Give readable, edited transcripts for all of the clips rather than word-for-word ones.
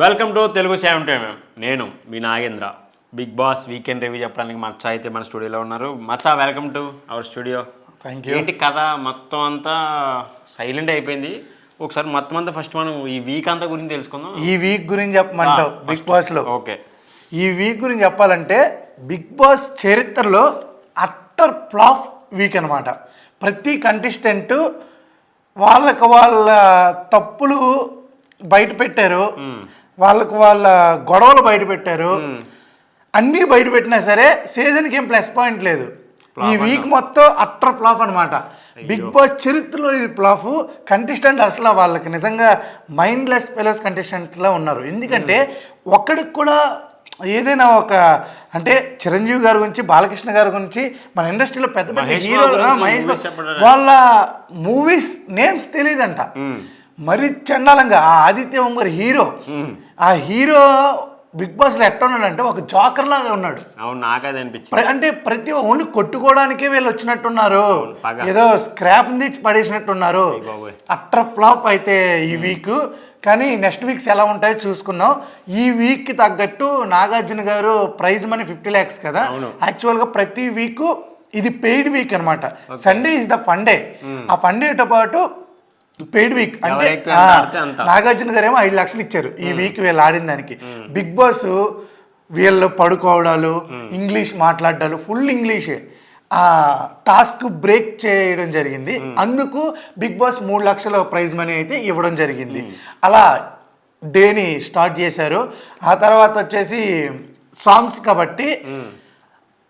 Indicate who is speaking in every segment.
Speaker 1: Welcome to Telugu 7 నేను మీ Nagendra. Big Boss weekend review చెప్పడానికి మచ్చా అయితే మన స్టూడియోలో ఉన్నారు. మచ్చా, welcome to our studio.
Speaker 2: Thank you.
Speaker 1: ఏంటి కథ మొత్తం అంతా సైలెంట్ అయిపోయింది. ఒకసారి మొత్తం అంతా ఫస్ట్ మనం ఈ వీక్ అంతా గురించి తెలుసుకుందాం.
Speaker 2: ఈ వీక్ గురించి చెప్పమంటావు బిగ్ బాస్లో?
Speaker 1: ఓకే,
Speaker 2: ఈ వీక్ గురించి చెప్పాలంటే బిగ్ బాస్ చరిత్రలో అట్టర్ ఫ్లాప్ వీక్ అనమాట. ప్రతి కంటెస్టెంట్ వాళ్ళకు వాళ్ళ తప్పులు బయట పెట్టారు, వాళ్ళకు వాళ్ళ గొడవలు బయట పెట్టారు. అన్నీ బయట పెట్టినా సరే సీజన్కి ఏం ప్లస్ పాయింట్ లేదు. ఈ వీక్ మొత్తం అట్టర్ ఫ్లాప్ అనమాట. బిగ్ బాస్ చరిత్రలో ఇది ఫ్లాప్. కంటెస్టెంట్ అసలు వాళ్ళకి నిజంగా మైండ్లెస్ ఫెలోస్ కంటెస్టెంట్లా ఉన్నారు. ఎందుకంటే ఒక్కడికి కూడా ఏదైనా ఒక అంటే చిరంజీవి గారి గురించి, బాలకృష్ణ గారి గురించి, మన ఇండస్ట్రీలో పెద్ద పెద్ద హీరోలు, మహేష్ వాళ్ళ మూవీస్ నేమ్స్ తెలియదంట. మరి చండాలంగా ఆ ఆదిత్య గారి హీరో, ఆ హీరో బిగ్ బాస్లో ఎట్లా ఉన్నాడంటే ఒక జోకర్ లాగా ఉన్నాడు.
Speaker 1: అవును, నాకదే అనిపించింది.
Speaker 2: అంటే ప్రతి ఓన్లీ కొట్టుకోవడానికే వీళ్ళు వచ్చినట్టున్నారు, ఏదో స్క్రాప్ తెచ్చి పడేసినట్టున్నారు. అట్టర్ ఫ్లాప్ అయితే ఈ వీక్. కానీ నెక్స్ట్ వీక్స్ ఎలా ఉంటాయో చూసుకుందాం. ఈ వీక్కి తగ్గట్టు నాగార్జున గారు ప్రైజ్ మనీ 50 lakhs కదా. యాక్చువల్గా ప్రతి వీక్ ఇది పెయిడ్ వీక్ అనమాట. Sunday is the fun day. ఆ ఫన్ డేతో పాటు పెయిడ్ వీక్ అంటే నాగార్జున గారు ఏమో 5 లక్షలు ఇచ్చారు ఈ వీక్ వీళ్ళు ఆడిన దానికి. బిగ్ బాస్ వీళ్ళు పడుకోవడాలు, ఇంగ్లీష్ మాట్లాడాలు, ఫుల్ ఇంగ్లీషే. ఆ టాస్క్ బ్రేక్ చేయడం జరిగింది. అందుకు బిగ్ బాస్ 3 లక్షల ప్రైజ్ మనీ అయితే ఇవ్వడం జరిగింది. అలా డేని స్టార్ట్ చేశారు. ఆ తర్వాత వచ్చేసి సాంగ్స్ కాబట్టి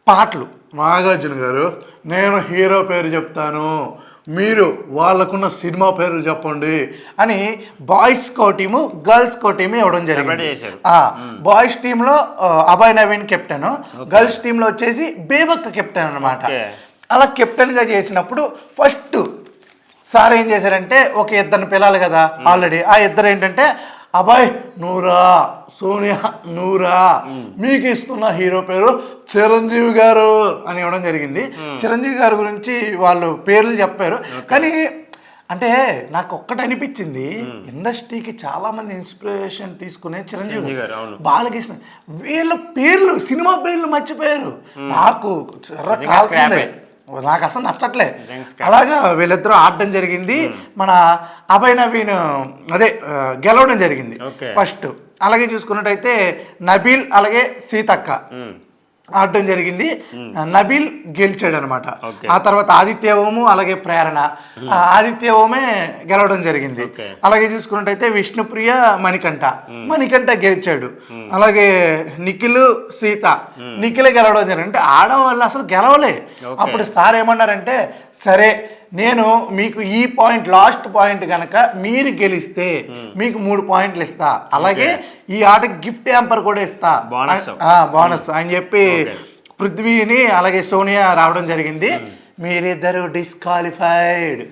Speaker 2: పాటలు. నాగార్జున గారు, నేను హీరో పేరు చెప్తాను, మీరు వాళ్ళకున్న సినిమా పేర్లు చెప్పండి అని బాయ్స్ కో టీము, గర్ల్స్ కో టీము ఇవ్వడం జరిగింది. బాయ్స్ టీంలో అభయ్ నవీన్ కెప్టెన్, గర్ల్స్ టీంలో వచ్చేసి బేబక్క కెప్టెన్ అనమాట. అలా కెప్టెన్గా చేసినప్పుడు ఫస్ట్ సార్ ఏం చేశారంటే ఒక ఇద్దరిని పిల్లలు కదా ఆల్రెడీ. ఆ ఇద్దరు ఏంటంటే అభయ్ నూరా, సోనియా నూరా, మీకు ఇస్తున్న హీరో పేరు చిరంజీవి గారు అని ఇవ్వడం జరిగింది. చిరంజీవి గారి గురించి వాళ్ళు పేర్లు చెప్పారు. కానీ అంటే నాకు ఒక్కటి అనిపించింది, ఇండస్ట్రీకి చాలా మంది ఇన్స్పిరేషన్ తీసుకునే చిరంజీవి గారు, బాలకృష్ణ, వీళ్ళ పేర్లు, సినిమా పేర్లు మర్చిపోయారు. నాకు అసలు నచ్చట్లే. అలాగా వీళ్ళిద్దరూ ఆడడం జరిగింది. మన అభయ్ నవీన్ అదే గెలవడం జరిగింది ఫస్ట్. అలాగే చూసుకున్నట్టయితే నబీల్ అలాగే సీతక్క ఆడడం జరిగింది. నబీల్ గెలిచాడు అనమాట. ఆ తర్వాత ఆదిత్య ఓము అలాగే ప్రేరణ, ఆదిత్య ఓమే గెలవడం జరిగింది. అలాగే చూసుకున్నట్టయితే విష్ణుప్రియ మణికంఠ గెలిచాడు. అలాగే నిఖిల్ సీత, నిఖిల్ గెలవడం జరిగింది. అంటే ఆడవాళ్ళు అసలు గెలవలే. అప్పుడు సార్ ఏమన్నారంటే, సరే నేను మీకు ఈ పాయింట్ లాస్ట్ పాయింట్ కనుక మీరు గెలిస్తే మీకు 3 పాయింట్లు ఇస్తా, అలాగే ఈ ఆటకి గిఫ్ట్ హ్యాంపర్ కూడా ఇస్తా, బోనస్ అని చెప్పి పృథ్వీని అలాగే సోనియా రావడం జరిగింది. మీరిద్దరు డిస్క్వాలిఫైడ్.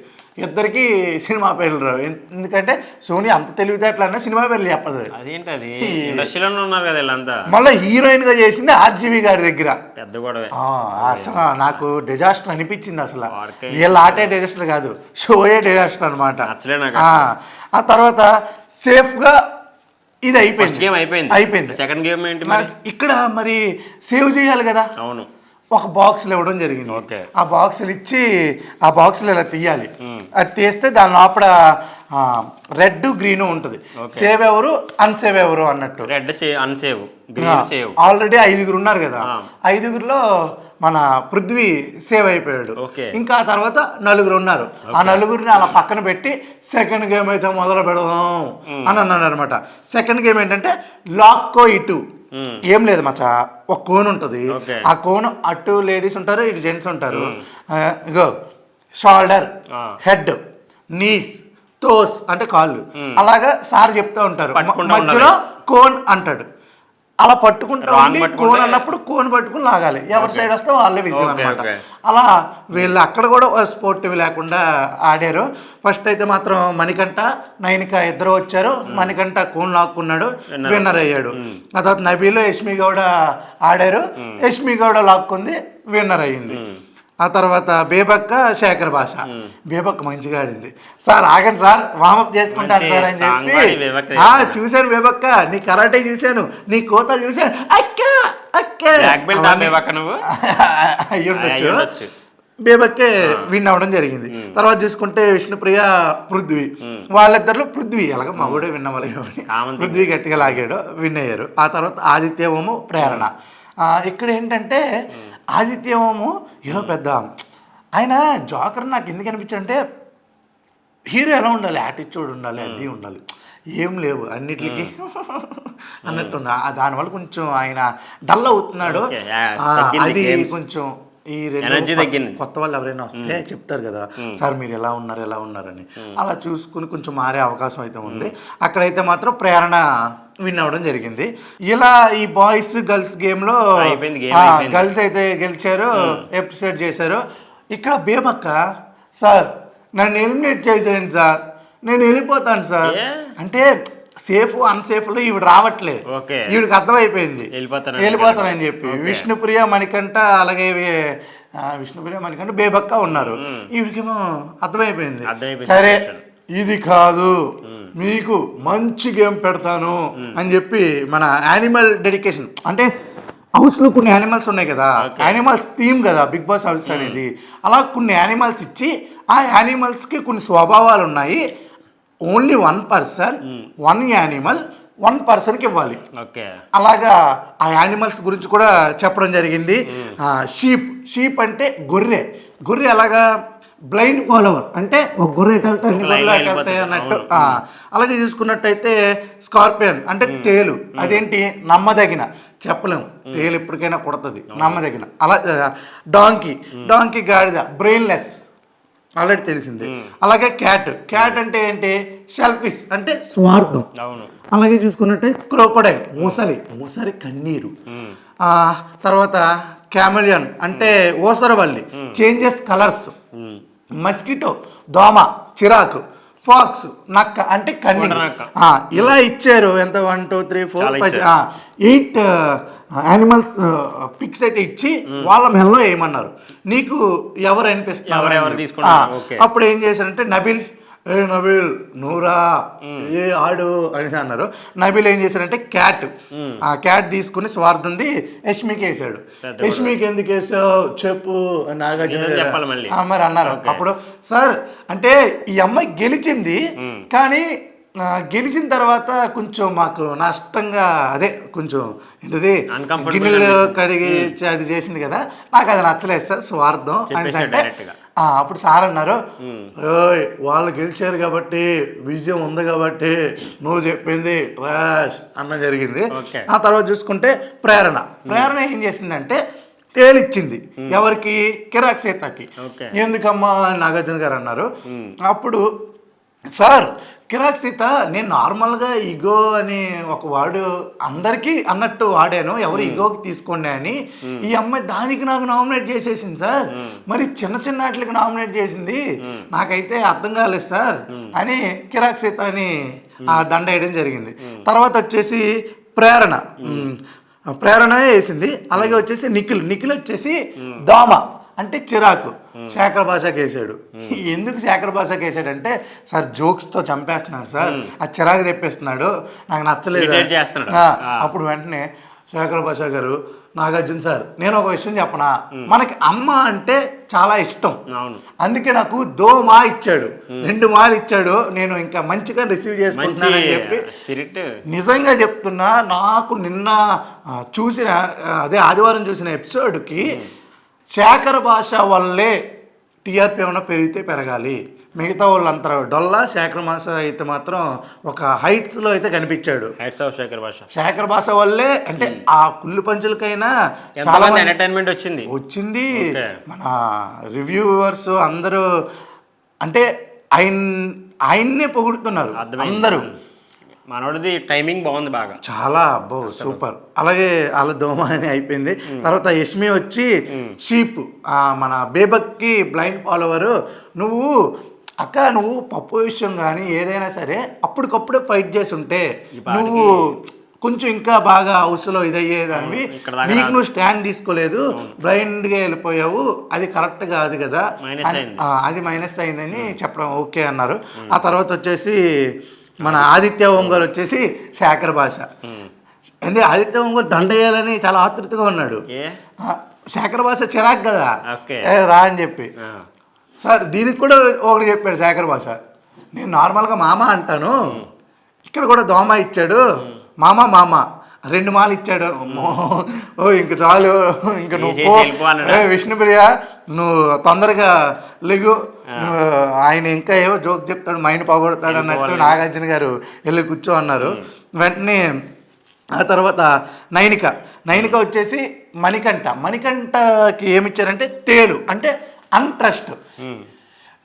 Speaker 2: ఇద్దరికి సినిమా పేర్లు రావు. ఎందుకంటే సోనియా అంత తెలివితేటలన్నా సినిమా పేర్లు చెప్పదు. మళ్ళీ హీరోయిన్ గా చేసింది ఆర్జీవి గారి దగ్గర. అసలు నాకు డిజాస్టర్ అనిపించింది. అసలు వీళ్ళ ఆటే డిజాస్టర్ కాదు, షోయే డిజాస్టర్ అనమాట. ఆ తర్వాత సేఫ్ గా ఇది అయిపోయింది.
Speaker 1: సెకండ్ గేమ్ ఏంటి
Speaker 2: ఇక్కడ మరి సేవ్ చేయాలి కదా. అవును, ఒక బాక్సులు ఇవ్వడం జరిగింది. ఆ బాక్సులు ఇచ్చి ఆ బాక్సులు ఇలా తీయాలి. అది తీస్తే దాని లోపల రెడ్ గ్రీన్ ఉంటుంది. సేవ్ ఎవరు, అన్సేవ్ ఎవరు అన్నట్టు.
Speaker 1: రెడ్ అన్సేవ్,
Speaker 2: ఆల్రెడీ 5 ఉన్నారు కదా. 5లో మన పృథ్వీ సేవ్ అయిపోయాడు. ఇంకా ఆ తర్వాత 4 ఉన్నారు. ఆ 4 అలా పక్కన పెట్టి సెకండ్ గేమ్ అయితే మొదలు పెడదాం అని అన్నాడు అనమాట. సెకండ్ గేమ్ ఏంటంటే లాక్కో ఇటు. ఏం లేదు మచ్చా, ఒక కోన్ ఉంటుంది. ఆ కోన్ అటు లేడీస్ ఉంటారు, ఇటు జెంట్స్ ఉంటారు. ఇగో షోల్డర్, హెడ్, నీస్, టోస్ అంటే కాళ్ళు. అలాగా సార్ చెప్తా ఉంటారు. మధ్యలో కోన్ అంటాడు. అలా పట్టుకుంటా ఉండి కోన్ అన్నప్పుడు కోన్ పట్టుకుని లాగాలి. ఎవరి సైడ్ వస్తే వాళ్ళే విజయం అనమాట. అలా వీళ్ళు అక్కడ కూడా స్పోర్టివ్ లేకుండా ఆడారు. ఫస్ట్ అయితే మాత్రం మణికంఠ, నైనిక ఇద్దరు వచ్చారు. మణికంఠ కోన్ లాక్కున్నాడు, విన్నర్ అయ్యాడు. ఆ తర్వాత నబీలో యష్మి గౌడ ఆడారు. యష్మి గౌడ లాక్కుంది, విన్నర్ అయ్యింది. ఆ తర్వాత బేబక్క శేఖర్ భాష. బేబక్క మంచిగా ఆడింది. సార్ ఆగండి సార్, వామప్ చేసుకుంటాను సార్ అని చెప్పి చూశాను. బేబక్క నీ కరాటే చూశాను, నీ కోతలు చూశాను. అయ్యి ఉండొచ్చు. బేబక్కే విన్ అవ్వడం జరిగింది. తర్వాత చూసుకుంటే విష్ణుప్రియ పృథ్వీ, వాళ్ళిద్దరిలో పృథ్వీ ఎలాగ మగుడే విన్ అవ్వాలి, పృథ్వీ గట్టిగా లాగాడు, విన్ అయ్యారు. ఆ తర్వాత ఆదిత్య ఓము ప్రేరణ. ఇక్కడ ఏంటంటే ఆదిత్య ఓము ఏదో పెద్ద ఆయన జోకర్ నాకు ఎందుకు అనిపించాడంటే హీరో ఎలా ఉండాలి, యాటిట్యూడ్ ఉండాలి, అది ఉండాలి, ఏం లేవు అన్నిటికి అన్నట్టుంది. దానివల్ల కొంచెం ఆయన డల్ అవుతున్నాడు. అది కొంచెం ఈ కొత్త వాళ్ళు ఎవరైనా వస్తే చెప్తారు కదా, సార్ మీరు ఎలా ఉన్నారని, అలా చూసుకుని కొంచెం మారే అవకాశం అయితే ఉంది. అక్కడైతే మాత్రం ప్రేరణ విన్ అవ్వడం జరిగింది. ఇలా ఈ బాయ్స్ గర్ల్స్ గేమ్లో గర్ల్స్ అయితే గెలిచారు, ఎపిసోడ్ చేశారు. ఇక్కడ బేబక్క సార్ నన్ను ఎలిమినేట్ చేసేయండి సార్, నేను వెళ్ళిపోతాను సార్ అంటే సేఫ్ అన్సేఫ్లో ఈవిడ రావట్లేదు, ఈవిడికి అర్థమైపోయింది వెళ్ళిపోతానని చెప్పి. విష్ణుప్రియ మణికంఠ అలాగే విష్ణుప్రియ మణికంఠ బేబక్క ఉన్నారు. ఈవిడికేమో అర్థమైపోయింది, సరే ఇది కాదు మీకు మంచి గేమ్ పెడతాను అని చెప్పి మన యానిమల్ డెడికేషన్ అంటే హౌస్లో కొన్ని యానిమల్స్ ఉన్నాయి కదా, యానిమల్స్ థీమ్ కదా బిగ్ బాస్ హౌస్ అనేది, అలా కొన్ని యానిమల్స్ ఇచ్చి ఆ యానిమల్స్కి కొన్ని స్వభావాలు ఉన్నాయి, ఓన్లీ 1 పర్సన్ 1 యానిమల్ 1 పర్సన్కి ఇవ్వాలి. అలాగా ఆ యానిమల్స్ గురించి కూడా చెప్పడం జరిగింది. షీప్ అంటే గొర్రె అలాగా బ్లైండ్ ఫాలోవర్ అంటే ఒక గొర్రె ఎటు వెళ్తాయి అన్ని గొర్రెలు ఎటు వెళ్తాయి అన్నట్టు. అలాగే చూసుకున్నట్టయితే స్కార్పియన్ అంటే తేలు, అదేంటి నమ్మదగిన, చెప్పలేము తేలు ఎప్పటికైనా కొడుతుంది, నమ్మదగిన. అలా డాంకీ గాడిద బ్రెయిన్లెస్ ఆల్రెడీ తెలిసింది. అలాగే క్యాట్ అంటే ఏంటి, సెల్ఫిష్ అంటే స్వార్థం. అలాగే చూసుకున్నట్టే క్రోకోడైల్ మూసలి కన్నీరు. తర్వాత క్యామెలియన్ అంటే ఓసరవల్లి, చేంజెస్ కలర్స్. మస్కిటో దోమ, చిరాకు. ఫాక్స్ నక్క అంటే కన్నింగ్. ఇలా ఇచ్చారు. ఎంత 1 2 3 4 5 8 యానిమల్స్ పిక్స్ అయితే ఇచ్చి వాళ్ళ మెల్లో వేయమన్నారు. నీకు ఎవరు అనిపిస్తున్నారు? అప్పుడు ఏం చేశారంటే నబిల్ నూరా ఆడు అని అన్నారు. నబిల్ ఏం చేశారంటే క్యాట్ తీసుకుని స్వార్థంది యష్మికి వేసాడు. యష్మికి ఎందుకు వేసావు చెప్పు నాగార్జున మరి అన్నారు. అప్పుడు సార్ అంటే ఈ అమ్మాయి గెలిచింది, కానీ గెలిచిన తర్వాత కొంచెం మాకు నష్టంగా అదే కొంచెం ఏంటిది గిన్నెలు కడిగి అది చేసింది కదా, నాకు అది నచ్చలేదు సార్ స్వార్థం అనేసి అంటే అప్పుడు సార్ అన్నారు, వాళ్ళు గెలిచారు కాబట్టి విజయం ఉంది కాబట్టి నువ్వు చెప్పింది ట్రాష్ అన్న జరిగింది. ఆ తర్వాత చూసుకుంటే ప్రేరణ ఏం చేసిందంటే తేలిచ్చింది. ఎవరికి? కిరాక్ సీతకి. ఎందుకమ్మా నాగార్జున గారు అన్నారు. అప్పుడు సార్ కిరాక్ సీత నేను నార్మల్గా ఈగో అని ఒక వాడు అందరికీ అన్నట్టు వాడాను, ఎవరు ఈగోకి తీసుకోండి అని. ఈ అమ్మాయి దానికి నాకు నామినేట్ చేసేసింది సార్, మరి చిన్న వాటికి నామినేట్ చేసింది, నాకైతే అర్థం కాలేదు సార్ అని కిరాక్ సీత అని దండ వేయడం జరిగింది. తర్వాత వచ్చేసి ప్రేరణ వేసింది. అలాగే వచ్చేసి నిఖిల్ వచ్చేసి దోమ అంటే చిరాకు, శేఖర్ భాషకి వేసాడు. ఎందుకు శేఖర్ భాషకి వేసాడంటే సార్ జోక్స్తో చంపేస్తున్నాడు సార్, ఆ చిరాకు తెప్పేస్తున్నాడు, నాకు నచ్చలేదు. అప్పుడు వెంటనే శేఖర్ భాష గారు, నాగార్జున సార్ నేను ఒక విషయం చెప్పనా, మనకి అమ్మ అంటే చాలా ఇష్టం, అందుకే నాకు 2 మాలు ఇచ్చాడు, 2 మాలు ఇచ్చాడు, నేను ఇంకా మంచిగా రిసీవ్ చేసుకుంటున్నానని చెప్పి నిజంగా చెప్తున్నా. నాకు నిన్న చూసిన అదే ఆదివారం చూసిన ఎపిసోడ్కి శేఖర్ భాష వల్లే టీఆర్పీ ఏమైనా పెరిగితే పెరగాలి, మిగతా వాళ్ళంతా డొల్లా, శేఖర్ భాష అయితే మాత్రం ఒక హైట్స్లో అయితే కనిపించాడు. శేఖర్ భాష వల్లే అంటే ఆ కుళ్ళు పంచులకైనా చాలా
Speaker 1: ఎంటర్టైన్మెంట్
Speaker 2: వచ్చింది. మన రివ్యూవర్స్ అందరూ అంటే ఆయన్నే పొగుడుతున్నారు అందరూ.
Speaker 1: మనోడిది టైమింగ్ బాగుంది బాగా, చాలా
Speaker 2: అబ్బో సూపర్. అలాగే వాళ్ళ దోమ అని అయిపోయింది. తర్వాత యష్మి వచ్చి షీప్, మన బేబక్కి బ్లైండ్ ఫాలోవరు. నువ్వు పప్పు విషయం కానీ ఏదైనా సరే అప్పటికప్పుడే ఫైట్ చేసి ఉంటే నువ్వు కొంచెం ఇంకా బాగా హౌస్లో ఇదయ్యేదాన్ని, నీకు నువ్వు స్టాండ్ తీసుకోలేదు, బ్లైండ్గా వెళ్ళిపోయావు, అది కరెక్ట్ కాదు కదా, అది మైనస్ అయిందని చెప్పడం ఓకే అన్నారు. ఆ తర్వాత వచ్చేసి మన ఆదిత్య ఓం గారు వచ్చేసి శేఖర్ భాష అంటే ఆదిత్య ఓం గారు దండ వేయాలని చాలా ఆతృతగా ఉన్నాడు. శేఖర్ భాష చిరాకు కదా రా అని చెప్పి, సార్ దీనికి కూడా ఒకటి చెప్పాడు శేఖర్ భాష, నేను నార్మల్గా మామ అంటాను, ఇక్కడ కూడా దోమ ఇచ్చాడు, మామ 2 మాలు ఇచ్చాడు, ఓ ఇంక చాలు, ఇంక నువ్వు విష్ణుప్రియ నువ్వు తొందరగా లేగు, ఆయన ఇంకా ఏవో జోక్ చెప్తాడు, మైండ్ పోగొడతాడు అన్నట్టు నాగార్జున గారు వెళ్ళి కూర్చో అన్నారు. వెంటనే ఆ తర్వాత నైనిక వచ్చేసి మణికంఠకి ఏమిచ్చారంటే తేలు అంటే అన్ట్రస్ట్.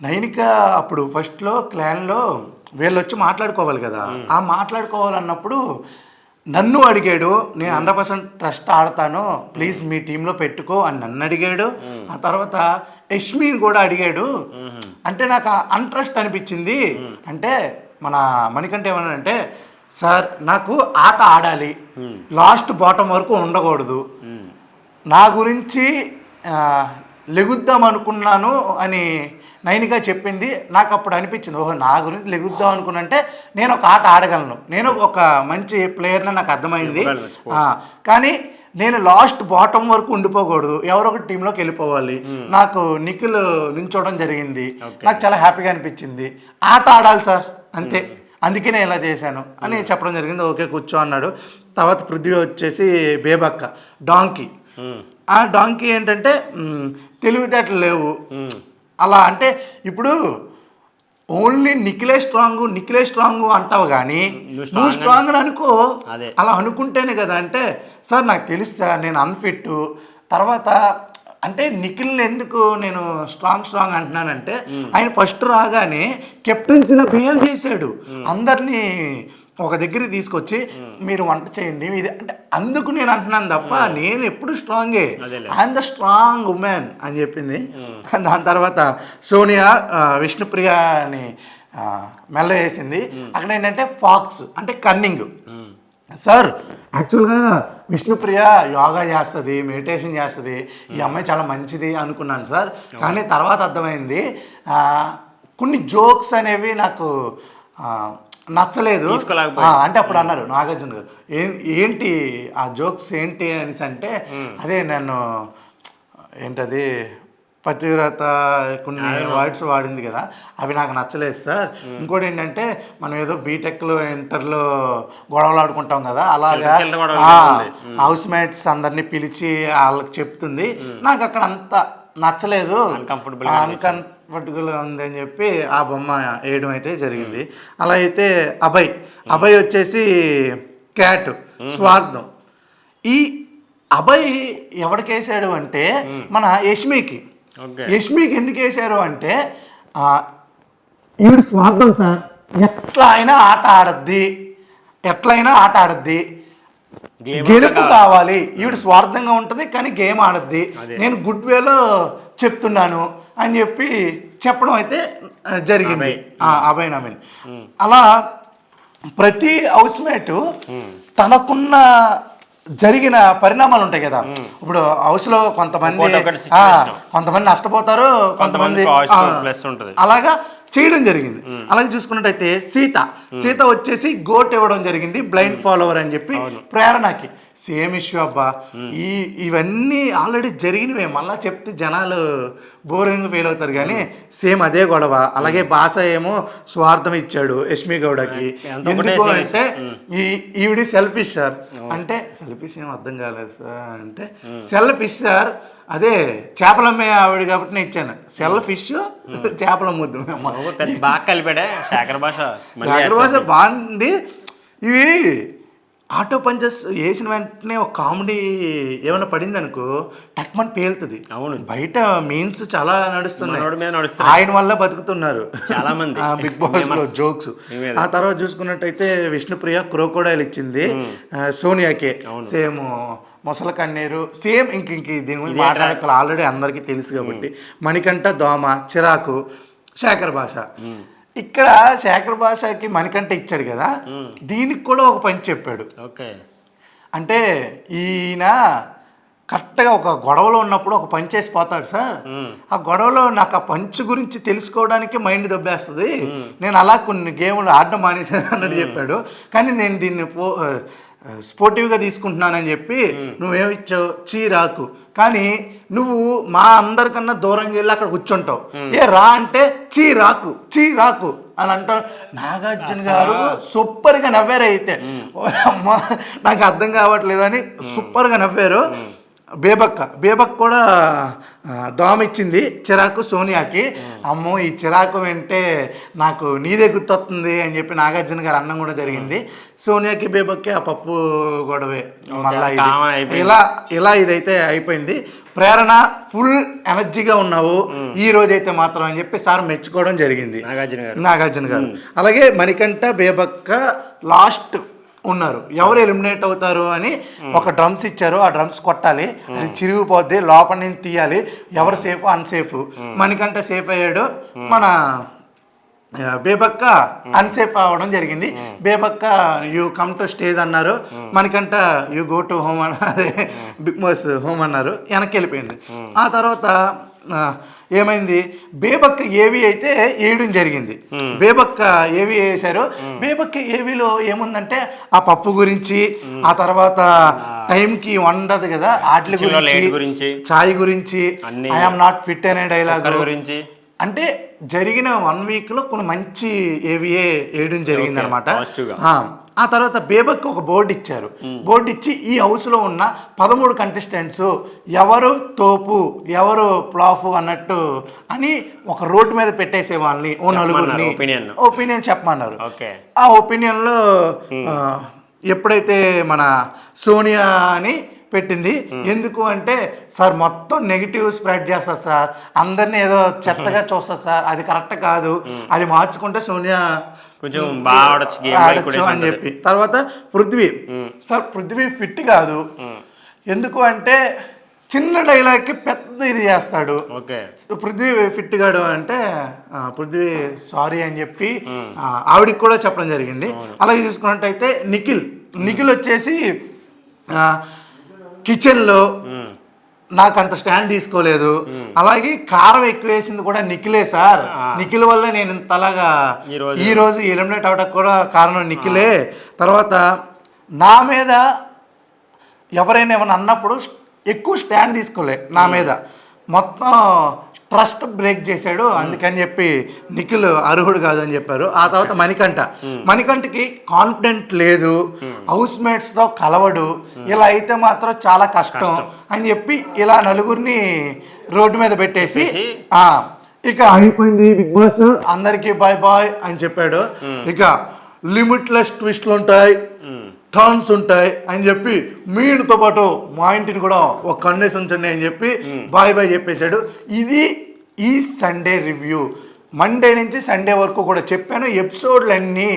Speaker 2: నైనిక అప్పుడు ఫస్ట్లో క్లాన్లో వీళ్ళు వచ్చి మాట్లాడుకోవాలి కదా, ఆ మాట్లాడుకోవాలన్నప్పుడు నన్ను అడిగాడు, నేను 100% ట్రస్ట్ ఆడతాను, ప్లీజ్ మీ టీంలో పెట్టుకో అని నన్ను అడిగాడు. ఆ తర్వాత యష్మిని కూడా అడిగాడు. అంటే నాకు అన్ట్రస్ట్ అనిపించింది. అంటే మన మణికంఠ ఏమన్నాడంటే, సార్ నాకు ఆట ఆడాలి, లాస్ట్ బాటం వరకు ఉండకూడదు, నా గురించి లెగుద్దాం అనుకున్నాను అని నైనిక చెప్పింది. నాకు అప్పుడు అనిపించింది, ఓహో నా గురించి లెగుద్దాం అనుకున్నంటే నేను ఒక ఆట ఆడగలను, నేను ఒక మంచి ప్లేయర్ని నాకు అర్థమైంది. కానీ నేను లాస్ట్ బాటం వరకు ఉండిపోకూడదు, ఎవరో ఒక టీంలోకి వెళ్ళిపోవాలి. నాకు నిఖిల్ నించోవడం జరిగింది, నాకు చాలా హ్యాపీగా అనిపించింది, ఆట ఆడాలి సార్ అంతే, అందుకే నేను ఇలా చేశాను అని చెప్పడం జరిగింది. ఓకే కూర్చో అన్నాడు. తర్వాత పృథ్వీ వచ్చేసి బేబక్క డాంకీ. ఆ డాంకీ ఏంటంటే తెలివితేటలు లేవు అలా, అంటే ఇప్పుడు ఓన్లీ నిఖిలే స్ట్రాంగ్ అంటావు కానీ నువ్వు స్ట్రాంగ్ అని అనుకో, అలా అనుకుంటేనే కదా. అంటే సార్ నాకు తెలుసు సార్ నేను అన్ఫిట్, తర్వాత అంటే నిఖిల్ని ఎందుకు నేను స్ట్రాంగ్ అంటున్నానంటే ఆయన ఫస్ట్ రాగానే కెప్టెన్సీలో బిహేవ్ చేశాడు, అందరినీ ఒక దగ్గరికి తీసుకొచ్చి మీరు వంట చేయండి ఇది అంటే, అందుకు నేను అంటున్నాను తప్ప నేను ఎప్పుడు స్ట్రాంగే, ఐఎమ్ ద స్ట్రాంగ్ ఉమెన్ అని చెప్పింది. దాని తర్వాత సోనియా విష్ణుప్రియ అని మెల్ల వేసింది. అక్కడ ఏంటంటే ఫాక్స్ అంటే కన్నింగ్. సార్ యాక్చువల్గా విష్ణుప్రియ యోగా చేస్తుంది, మెడిటేషన్ చేస్తుంది, ఈ అమ్మాయి చాలా మంచిది అనుకున్నాను సార్. కానీ తర్వాత అర్థమైంది కొన్ని జోక్స్ అనేవి నాకు నచ్చలేదు. అంటే అప్పుడు అన్నారు నాగార్జున గారు, ఏంటి ఆ జోక్స్ ఏంటి అనేసి అంటే, అదే నేను ఏంటది పతివ్రత కొన్ని వర్డ్స్ వాడింది కదా, అవి నాకు నచ్చలేదు సార్. ఇంకోటి ఏంటంటే మనం ఏదో బీటెక్లో ఇంటర్లో గొడవలు ఆడుకుంటాం కదా, అలాగా హౌస్ మేట్స్ అందరినీ పిలిచి వాళ్ళకి చెప్తుంది, నాకు అక్కడ అంత నచ్చలేదు, అన్కంఫర్టబుల్గా ఉంది అని చెప్పి ఆ బొమ్మ వేయడం అయితే జరిగింది. అలా అయితే అభయ్ వచ్చేసి క్యాట్ స్వార్థం. ఈ అభయ్ ఎవరికి వేసాడు అంటే మన యష్మికి ఎందుకు వేశారు అంటే ఈవిడ స్వార్థం సార్, ఎట్లయినా ఆట ఆడద్ది, గెలుపు కావాలి, ఈవిడ స్వార్థంగా ఉంటుంది కానీ గేమ్ ఆడద్ది, నేను గుడ్ వేలో చెప్తున్నాను అని చెప్పి చెప్పడం అయితే జరిగింది అభయ్ నవీన్. అలా ప్రతి హౌస్మేటు తనకున్న జరిగిన పరిణామాలు ఉంటాయి కదా, ఇప్పుడు హౌస్లో కొంతమంది నష్టపోతారు, కొంతమంది అలాగా చేయడం జరిగింది. అలాగే చూసుకున్నట్టయితే సీత వచ్చేసి గోట్ ఇవ్వడం జరిగింది, బ్లైండ్ ఫాలోవర్ అని చెప్పి ప్రేరణకి. సేమ్ ఇష్యూ అబ్బా, ఇవన్నీ ఆల్రెడీ జరిగినవే, మళ్ళీ చెప్తే జనాలు బోరింగ్ ఫీల్ అవుతారు కానీ సేమ్ అదే గొడవ. అలాగే భాష ఏమో స్వార్థం ఇచ్చాడు యష్మి గౌడకి, ఎందుకు అంటే ఈవిడి సెల్ఫిష్ సార్ అంటే, సెల్ఫిష్ ఏం అర్థం కాలేదు సార్ అంటే, సెల్ఫిష్ సార్ అదే చేపల అమ్మే ఆవిడ కాబట్టి నేను ఇచ్చాను, సెల్ ఫిష్ చేపల ముద్దు
Speaker 1: బాగా కలిపాడే శేఖర్ భాష
Speaker 2: బాగుంది. ఇవి ఆటో పంచెస్ వేసిన వెంటనే ఒక కామెడీ ఏమైనా పడింది అనుకో టక్మన్ పేలుతుంది.
Speaker 1: అవును, బయట
Speaker 2: మీన్స్ చాలా నడుస్తున్నాయి, ఆయన వల్ల బతుకుతున్నారు చాలా మంది బిగ్ బాస్ లో జోక్స్. ఆ తర్వాత చూసుకున్నట్టయితే విష్ణుప్రియ క్రోకోడైల్ ఇచ్చింది సోనియాకే, సేమ్ మొసల కన్నీరు సేమ్. ఇంక దీని గురించి మాట్లాడుకోవాలి, ఆల్రెడీ అందరికీ తెలుసు కాబట్టి. మణికంఠ దోమ చిరాకు శేఖర్ భాష. ఇక్కడ శేఖర్ భాషకి మణికంఠ ఇచ్చాడు కదా, దీనికి కూడా ఒక పంచ్ చెప్పాడు.
Speaker 1: ఓకే,
Speaker 2: అంటే ఈయన కరెక్ట్గా ఒక గొడవలో ఉన్నప్పుడు ఒక పంచ్ వేసి పోతాడు సార్. ఆ గొడవలో నాకు ఆ పంచ్ గురించి తెలుసుకోవడానికి మైండ్ దొబ్బేస్తుంది, నేను అలా కొన్ని గేమ్లు ఆడడం మానేసాను అన్నట్టు చెప్పాడు. కానీ నేను దీన్ని స్పోర్టివ్గా తీసుకుంటున్నానని చెప్పి నువ్వేమిచ్చావు చీరాకు, కానీ నువ్వు మా అందరికన్నా దూరంగా వెళ్ళి అక్కడ కూర్చుంటావు, ఏ రా అంటే చీరాకు చీరాకు అని అంటారు. నాగార్జున గారు సూపర్గా నవ్వారు. అయితే అమ్మ నాకు అర్థం కావట్లేదని సూపర్గా నవ్వారు. బేబక్ కూడా దోమ ఇచ్చింది చిరాకు సోనియాకి. అమ్మో ఈ చిరాకు వింటే నాకు నీదే గుర్తొస్తుంది అని చెప్పి నాగార్జున గారు అన్నం కూడా జరిగింది. సోనియాకి బేబక్కి ఆ పప్పు గొడవే మళ్ళా ఇది ఇలా ఇదైతే అయిపోయింది. ప్రేరణ ఫుల్ ఎనర్జీగా ఉన్నావు ఈ రోజైతే మాత్రం అని చెప్పి సార్ మెచ్చుకోవడం జరిగింది నాగార్జున గారు. అలాగే మణికంఠ బేబక్క లాస్ట్ ఉన్నారు, ఎవరు ఎలిమినేట్ అవుతారు అని ఒక డ్రమ్స్ ఇచ్చారు, ఆ డ్రమ్స్ కొట్టాలి, అది చిరిగిపోద్ది, లోపల నుంచి తీయాలి, ఎవరు సేఫ్ అన్సేఫ్. మణికంఠ సేఫ్ అయ్యాడు, మన బేబక్క అన్సేఫ్ అవ్వడం జరిగింది. బేబక్క యూ కమ్ టు స్టేజ్ అన్నారు, Manikanta you go to home అదే బిగ్ బాస్ హోమ్ అన్నారు, వెనక్కి వెళ్ళిపోయింది. ఆ తర్వాత ఏమైంది, బేబక్క ఏవి అయితే వేయడం జరిగింది. బేబక్క ఏవి వేశారు, బేబక్క ఏవిలో ఏముందంటే ఆ పప్పు గురించి, ఆ తర్వాత టైంకి వండదు కదా వాటి గురించి, ఛాయ్ గురించి, ఐఎమ్ నాట్ ఫిట్ అనే డైలాగ్ గురించి, అంటే జరిగిన 1 వీక్లో కొన్ని మంచి ఏవిఏ వేయడం జరిగింది అనమాట. ఆ తర్వాత బేబక్ ఒక బోర్డు ఇచ్చారు, బోర్డు ఇచ్చి ఈ హౌస్లో ఉన్న 13 కంటెస్టెంట్స్ ఎవరు తోపు ఎవరు ఫ్లాఫ్ అన్నట్టు అని ఒక రోడ్డు మీద పెట్టేసే వాళ్ళని ఓ నలుగురిని ఒపీనియన్ చెప్పమన్నారు. ఆ ఒపీనియన్లో ఎప్పుడైతే మన సోనియా అని పెట్టింది, ఎందుకు అంటే సార్ మొత్తం నెగిటివ్ స్ప్రెడ్ చేస్తారు సార్, అందరినీ ఏదో చెత్తగా చూస్తారు సార్, అది కరెక్ట్ కాదు, అది మార్చుకుంటే సోనియా కొంచెం ఆడచ్చు అని చెప్పి. తర్వాత పృథ్వీ సార్, పృథ్వీ ఫిట్ కాదు, ఎందుకు అంటే చిన్న డైలాగ్కి పెద్ద ఇది చేస్తాడు. పృథ్వీ ఫిట్ కాడు అంటే పృథ్వీ సారీ అని చెప్పి ఆవిడికి కూడా చెప్పడం జరిగింది. అలాగే చూసుకున్నట్టయితే నిఖిల్ వచ్చేసి కిచెన్లో నాకు అంత స్టాండ్ తీసుకోలేదు, అలాగే కారం ఎక్కువ వేసింది కూడా నిఖిలే సార్, నిఖిల్ వల్ల నేను ఇంతలాగా ఈరోజు ఎలిమినేట్ అవడానికి కూడా కారణం నిఖిలే. తర్వాత నా మీద ఎవరైనా ఏమైనా అన్నప్పుడు ఎక్కువ స్టాండ్ తీసుకోలే, నా మీద మొత్తం ట్రస్ట్ బ్రేక్ చేశాడు, అందుకని చెప్పి నిఖిల్ అర్హుడు కాదని చెప్పారు. ఆ తర్వాత మణికంఠకి కాన్ఫిడెంట్ లేదు, హౌస్ మేట్స్తో కలవడు, ఇలా అయితే మాత్రం చాలా కష్టం అని చెప్పి ఇలా నలుగురిని రోడ్డు మీద పెట్టేసి ఇక అయిపోయింది బిగ్ బాస్, అందరికీ బాయ్ బాయ్ అని చెప్పాడు. ఇక లిమిట్లెస్ ట్విస్ట్లు ఉంటాయి, టర్న్స్ ఉంటాయి అని చెప్పి మీతో పాటు మా ఇంటిని కూడా ఒక కన్నేసి ఉంచండి అని చెప్పి బాయ్ బాయ్ చెప్పేశాడు. ఇది ఈ సండే రివ్యూ. మండే నుంచి సండే వరకు కూడా చెప్పాను, ఎపిసోడ్లన్నీ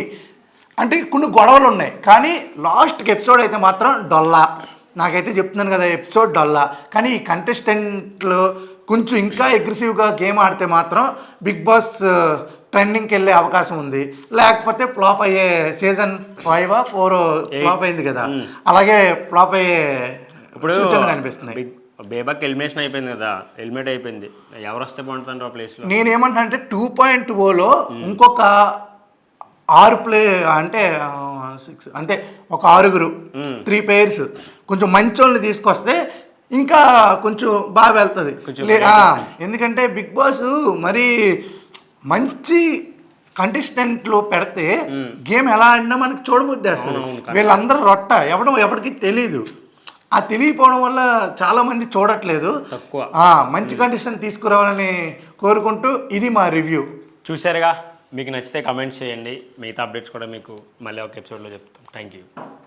Speaker 2: అంటే కొన్ని గొడవలు ఉన్నాయి, కానీ లాస్ట్కి ఎపిసోడ్ అయితే మాత్రం డొల్లా. నాకైతే చెప్తున్నాను కదా ఎపిసోడ్ డొల్లా, కానీ ఈ కంటెస్టెంట్లు కొంచెం ఇంకా అగ్రెసివ్గా గేమ్ ఆడితే మాత్రం బిగ్ బాస్ ట్రెండింగ్కి వెళ్ళే అవకాశం ఉంది, లేకపోతే ఫ్లాప్ అయ్యే సీజన్ 5 or 4 ఫ్లాప్ అయింది కదా, అలాగే ఫ్లాప్ అయ్యే ఇప్పుడు కనిపిస్తుంది.
Speaker 1: బేబక్ ఎలిమినేషన్ అయిపోయింది కదా, ఎలిమినేట్ అయిపోయింది, ఎవరు వస్తే బాగుంటుంది ఆ ప్లేస్లో.
Speaker 2: నేనేమంటా అంటే 2.0లో ఇంకొక 6 ప్లే అంటే 6 అంటే ఒక 6 3 pairs కొంచెం మంచోళ్ళని తీసుకొస్తే ఇంకా కొంచెం బాగా వెళ్తుంది. ఎందుకంటే బిగ్ బాస్ మరి మంచి కంటెస్టెంట్లు పెడితే గేమ్ ఎలా ఆడినా మనకి చూడబుద్ధి వస్తుంది. వీళ్ళందరూ ఎవరికి తెలీదు, ఆ తెలియపోవడం వల్ల చాలా మంది చూడట్లేదు. మంచి కంటెస్టెంట్ తీసుకురావాలని కోరుకుంటూ ఇది మా రివ్యూ.
Speaker 1: చూసారుగా, మీకు నచ్చితే కమెంట్స్ చేయండి, మిగతా అప్డేట్స్ కూడా మీకు మళ్ళీ ఒక ఎపిసోడ్లో చెప్తాం. Thank you.